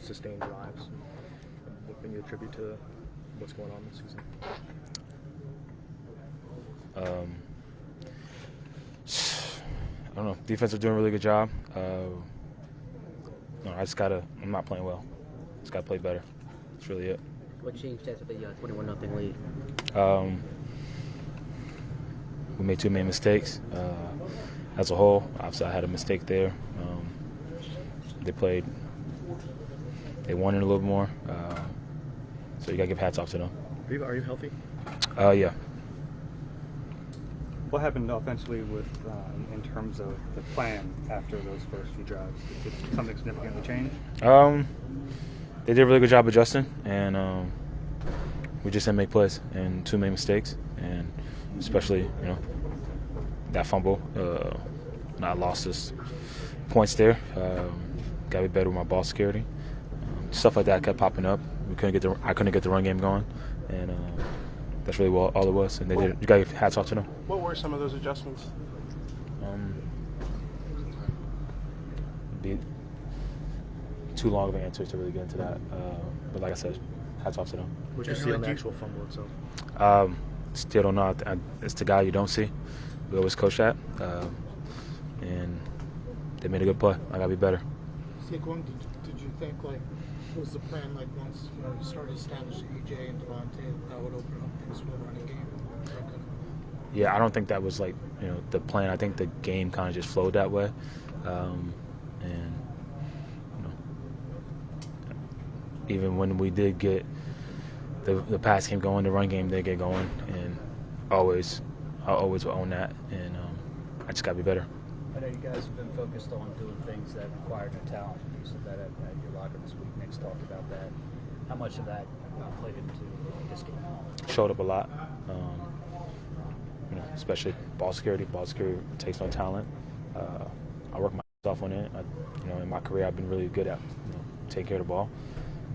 sustained drives. What can you attribute to what's going on this season? I don't know. Defense are doing a really good job. No, I'm not playing well. Just gotta play better. That's really it. What changed after the 21-0 lead? We made too many mistakes. As a whole, obviously I had a mistake there. They wanted a little more. So you gotta give hats off to them. Are you healthy? Yeah. What happened offensively with in terms of the plan after those first few drives? Did something significantly change? They did a really good job adjusting, and we just didn't make plays and too many mistakes, and especially that fumble. I lost us points there. Got to be better with my ball security. Stuff like that kept popping up. I couldn't get the run game going, and that's really all it was. And you got to give hats off to them. What were some of those adjustments? Be too long of an answer to really get into that. But like I said, hats off to them. What did you see on the actual fumble itself? Still don't know. It's the guy you don't see. We always coach that. And they made a good play. I got to be better. Saquon, did you think, what was the plan, once you started establishing EJ and Devontae, that would open up things for the running game? Yeah, I don't think that was the plan. I think the game kind of just flowed that way. And even when we did get the pass game going, the run game did get going, and I always will own that, and I just got to be better. I know you guys have been focused on doing things that require new talent. You said that at your locker this week. Nick's talked about that. How much of that played into this game? Showed up a lot. Especially ball security. Ball security takes no talent. I work myself on it. In my career, I've been really good at taking care of the ball,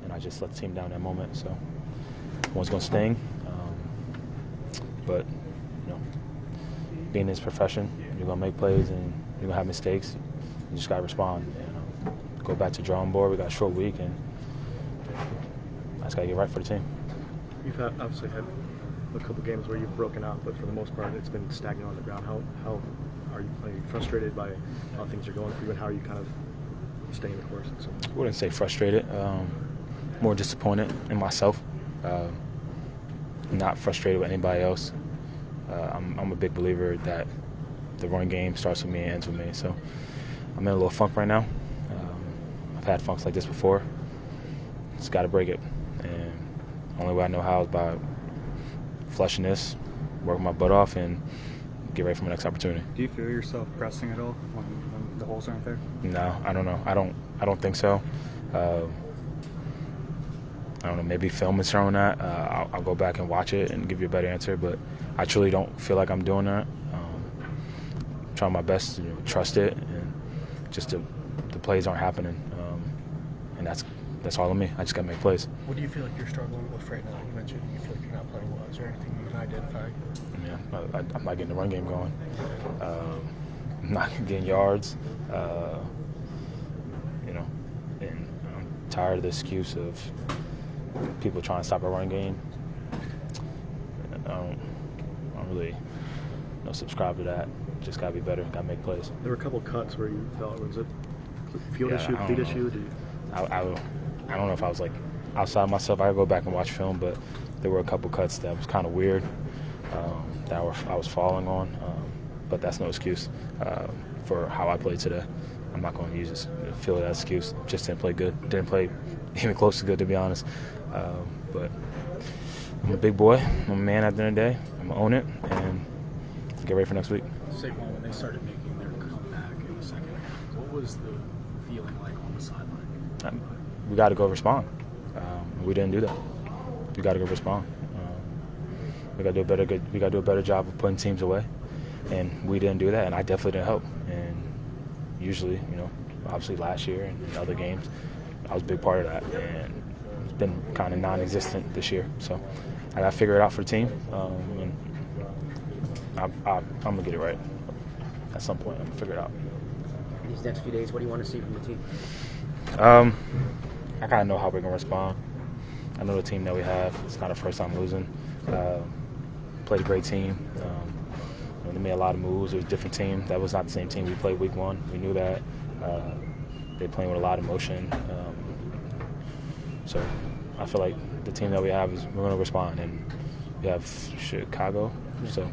and I just let the team down that moment. So one's going to sting, but being in this profession, you're going to make plays and you're going to have mistakes. You just got to respond and go back to the drawing board. We got a short week, and I just got to get right for the team. You've obviously had a couple games where you've broken out, but for the most part, it's been stagnant on the ground. How are you frustrated by how things are going for you, and how are you kind of staying the course? I wouldn't say frustrated. More disappointed in myself. Not frustrated with anybody else. I'm a big believer that the run game starts with me and ends with me. So I'm in a little funk right now. I've had funks like this before. Just got to break it. And the only way I know how is by flushing this, working my butt off, and get ready for my next opportunity. Do you feel yourself pressing at all when the holes aren't there? No, I don't know. I don't think so. I don't know, maybe film is showing that. I'll go back and watch it and give you a better answer, but I truly don't feel like I'm doing that. I'm trying my best to trust it, and just the plays aren't happening, and that's all on me. I just got to make plays. What do you feel like you're struggling with right now? You mentioned you feel like you're not playing well. Is there anything you can identify? Yeah, I'm not getting the run game going. I'm not getting yards, and I'm tired of the excuse of people trying to stop our run game. I don't really subscribe to that. Just got to be better. Got to make plays. There were a couple cuts where you felt, was it field issue, feet issue? I don't know if I was outside myself. I could go back and watch film, but there were a couple cuts that was kind of weird that I was falling on. But that's no excuse for how I played today. I'm not going to use this feel that excuse. Just didn't play good. Didn't play even close to good, to be honest. But I'm a big boy. I'm a man at the end of the day. I'm going to own it and get ready for next week. Saquon, when they started making their comeback in the second half, what was the feeling like on the sideline? We got to go respond. We didn't do that. We got to go respond. We got to do a better job of putting teams away, and we didn't do that. And I definitely didn't help. And usually, obviously last year and in other games, I was a big part of that. And it's been kind of non-existent this year. So I got to figure it out for the team. And I'm going to get it right at some point. I'm going to figure it out. These next few days, what do you want to see from the team? I kind of know how we're gonna respond. I know the team that we have. It's not our first time losing. Played a great team. They made a lot of moves. It was a different team. That was not the same team we played week 1. We knew that. They're playing with a lot of emotion. So I feel like the team that we have is we're going to respond. And we have Chicago. So